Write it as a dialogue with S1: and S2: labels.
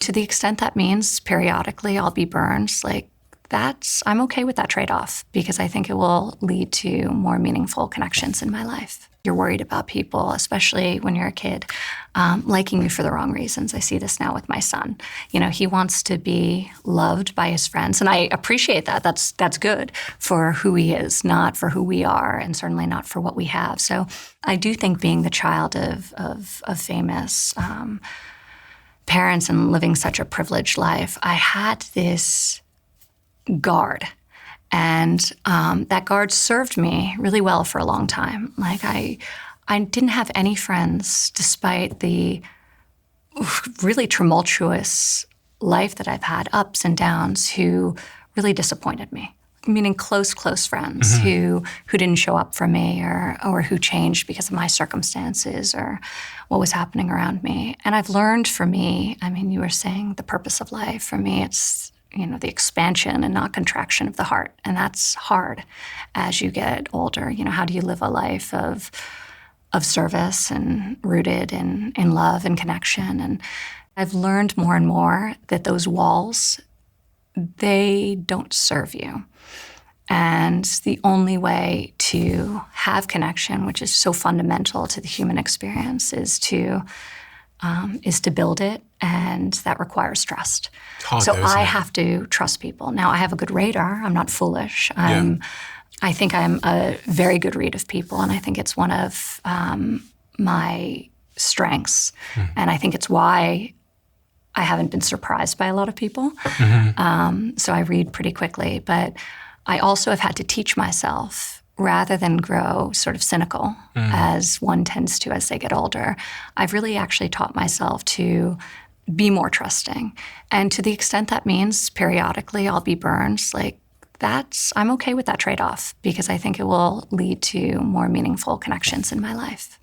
S1: To the extent that means periodically I'll be burned, I'm okay with that trade-off because I think it will lead to more meaningful connections in my life. You're worried about people, especially when you're a kid, liking you for the wrong reasons. I see this now with my son. He wants to be loved by his friends, and I appreciate that. That's good for who he is, not for who we are, and certainly not for what we have. So I do think being the child of famous parents and living such a privileged life, I had this guard. And that guard served me really well for a long time. I didn't have any friends, despite the really tumultuous life that I've had, ups and downs, who really disappointed me. Meaning close friends who didn't show up for me or who changed because of my circumstances or what was happening around me. And I've learned, for me, you were saying the purpose of life. For me, it's the expansion and not contraction of the heart. And that's hard as you get older. How do you live a life of service and rooted in love and connection? And I've learned more and more that those walls, they don't serve you. And the only way to have connection, which is so fundamental to the human experience, is to build it, and that requires trust. So I have to trust people. Now, I have a good radar. I'm not foolish. I think I'm a very good read of people, and I think it's one of my strengths. And I think it's why I haven't been surprised by a lot of people. So I read pretty quickly. But I also have had to teach myself, rather than grow sort of cynical, as one tends to as they get older, I've really actually taught myself to be more trusting. And to the extent that means periodically I'll be burned, I'm okay with that trade-off because I think it will lead to more meaningful connections in my life.